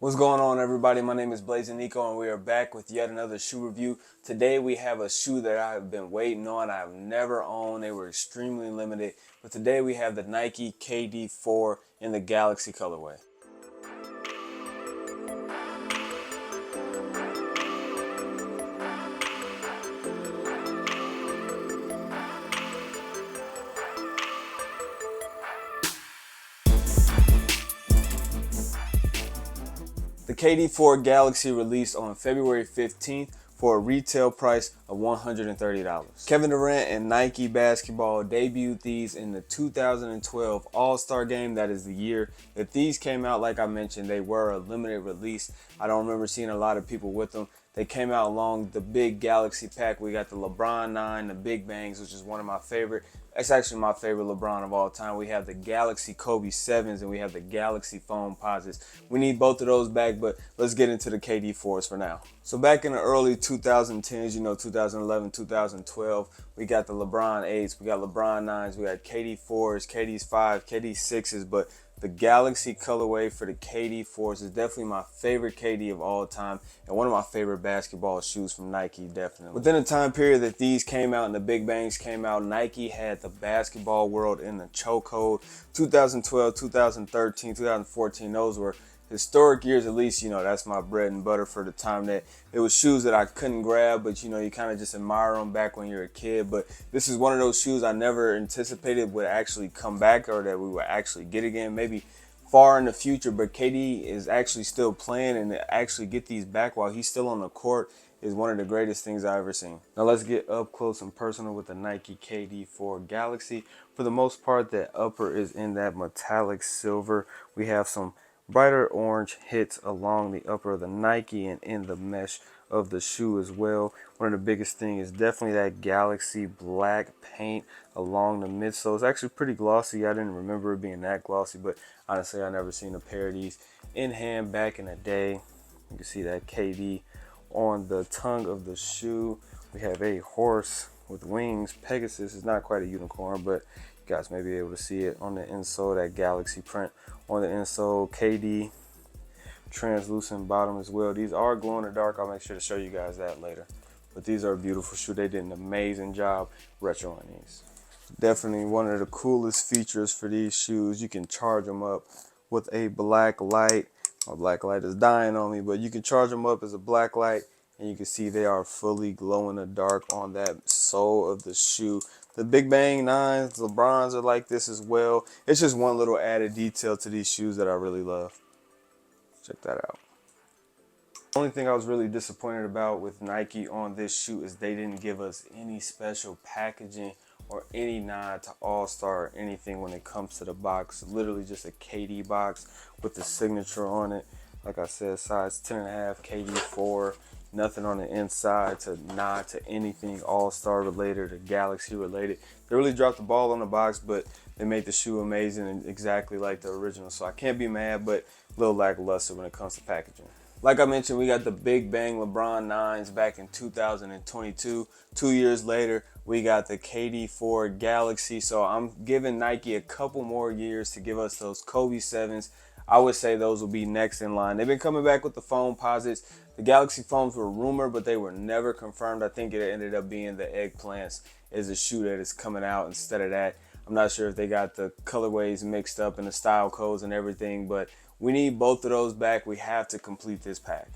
What's going on, everybody? My name is Blaze and Nico, and we are back with yet another shoe review. Today we have a shoe that I have been waiting on. I've never owned. They were extremely limited. But today we have the Nike KD4 in the Galaxy colorway. The KD4 Galaxy released on February 15th for a retail price of $130. Kevin Durant and Nike Basketball debuted these in the 2012 All-Star Game. That is the year that these came out. Like I mentioned, they were a limited release. I don't remember seeing a lot of people with them. They came out along the big Galaxy pack. We got the LeBron 9, the Big Bangs, which is one of my favorite. It's actually my favorite LeBron of all time. We have the Galaxy Kobe 7s and we have the Galaxy Foam Posits. We need both of those back, but let's get into the KD4s for now. So back in the early 2010s, 2011, 2012, we got the LeBron 8s, we got LeBron 9s, we got KD4s, KD's 5, KD 6s, but the Galaxy colorway for the KD4s is definitely my favorite KD of all time and one of my favorite basketball shoes from Nike, definitely. Within the time period that these came out and the Big Bangs came out, Nike had the basketball world in the chokehold. 2012, 2013, 2014, those were historic years. At least, that's my bread and butter for the time that it was shoes that I couldn't grab, but you kind of just admire them back when you're a kid. But this is one of those shoes I never anticipated would actually come back or that we would actually get again, maybe far in the future. But KD is actually still playing, and to actually get these back while he's still on the court is one of the greatest things I've ever seen. Now let's get up close and personal with the Nike KD4 Galaxy. For the most part, the upper is in that metallic silver. We have some brighter orange hits along the upper of the Nike and in the mesh of the shoe as well. One of the biggest things is definitely that Galaxy black paint along the midsole. It's actually pretty glossy. I didn't remember it being that glossy, but honestly, I never seen a pair of these in hand back in the day. You can see that KD on the tongue of the shoe. We have a horse with wings. Pegasus is not quite a unicorn, but you guys may be able to see it on the insole, that Galaxy print on the insole. KD translucent bottom as well. These are glow in the dark. I'll make sure to show you guys that later. But these are a beautiful shoe. They did an amazing job retroing these. Definitely one of the coolest features for these shoes. You can charge them up with a black light. My black light is dying on me, but you can charge them up as a black light, and you can see they are fully glow in the dark on that sole of the shoe. The Big Bang 9s, LeBrons are like this as well. It's just one little added detail to these shoes that I really love. Check that out. The only thing I was really disappointed about with Nike on this shoe is they didn't give us any special packaging or any nod to All-Star or anything when it comes to the box. Literally just a KD box with the signature on it. Like I said, size 10.5 KD4. Nothing on the inside to nod to anything All-Star related or Galaxy related. They really dropped the ball on the box, but they made the shoe amazing and exactly like the original. So I can't be mad, but a little lackluster when it comes to packaging. Like I mentioned, we got the Big Bang LeBron 9s back in 2022. 2 years later, we got the KD4 Galaxy. So I'm giving Nike a couple more years to give us those Kobe 7s. I would say those will be next in line. They've been coming back with the foam posits. The Galaxy foams were rumored, but they were never confirmed. I think it ended up being the eggplants as a shoe that is coming out instead of that. I'm not sure if they got the colorways mixed up and the style codes and everything, but we need both of those back. We have to complete this pack.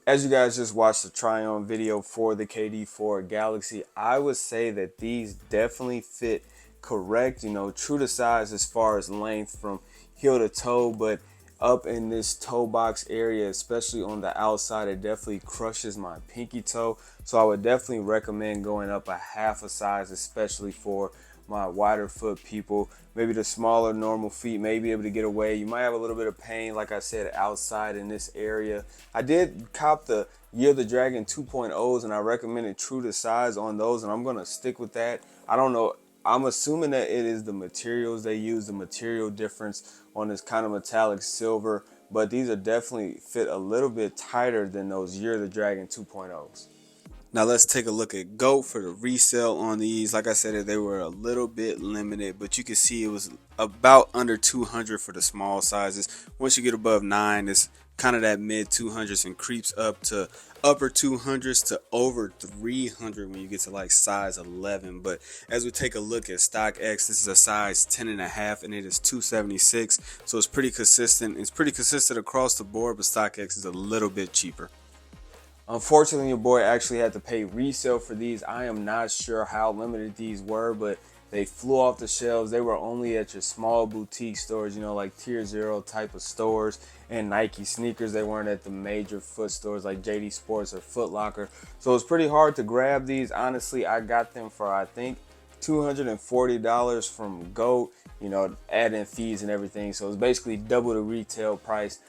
As you guys just watched the try-on video for the KD4 Galaxy, I would say that these definitely fit correct, true to size as far as length from heel to toe, but up in this toe box area, especially on the outside. It definitely crushes my pinky toe. So I would definitely recommend going up a half a size, especially for my wider foot people. Maybe the smaller normal feet may be able to get away. You might have a little bit of pain, like I said, outside in this area. I did cop the Year of the Dragon 2.0s, and I recommended true to size on those, and I'm going to stick with that. I don't know. I'm assuming that it is the materials they use, the material difference on this kind of metallic silver, but these are definitely fit a little bit tighter than those Year of the Dragon 2.0s. Now let's take a look at GOAT for the resale on these. Like I said, they were a little bit limited, but you can see it was about under 200 for the small sizes. Once you get above 9, it's kind of that mid 200s and creeps up to upper 200s to over 300 when you get to like size 11. But as we take a look at StockX, this is a size 10.5 and it is 276. So it's pretty consistent. It's pretty consistent across the board, but StockX is a little bit cheaper. Unfortunately, your boy actually had to pay resale for these. I am not sure how limited these were, but they flew off the shelves. They were only at your small boutique stores, you know, like tier 0 type of stores, and Nike sneakers. They weren't at the major foot stores like JD Sports or Foot Locker. So it's pretty hard to grab these. Honestly, I got them for, I think, $240 from GOAT, you know, adding fees and everything. So it's basically double the retail price.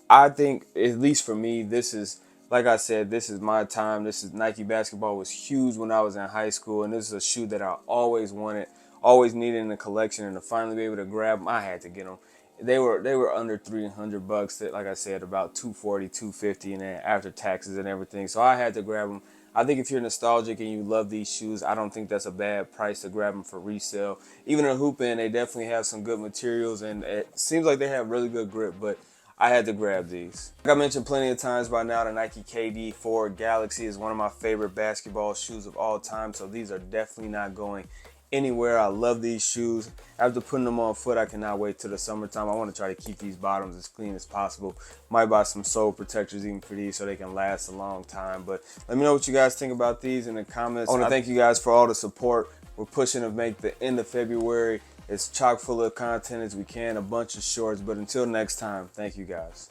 I think, at least for me, this is, like I said, this is my time. This is Nike basketball was huge when I was in high school, and this is a shoe that I always wanted, always needed in the collection, and to finally be able to grab them, I had to get them. They were under $300. Like I said, about 240, 250, and then after taxes and everything. So I had to grab them. I think if you're nostalgic and you love these shoes, I don't think that's a bad price to grab them for resale. Even in hooping, they definitely have some good materials, and it seems like they have really good grip, but I had to grab these. Like I mentioned plenty of times by now, the Nike KD4 Galaxy is one of my favorite basketball shoes of all time, so these are definitely not going anywhere. I love these shoes. After putting them on foot, I cannot wait till the summertime. I want to try to keep these bottoms as clean as possible. Might buy some sole protectors even for these so they can last a long time. But let me know what you guys think about these in the comments. I want to thank you guys for all the support. We're pushing to make the end of February as chock full of content as we can, a bunch of shorts. But until next time, thank you guys.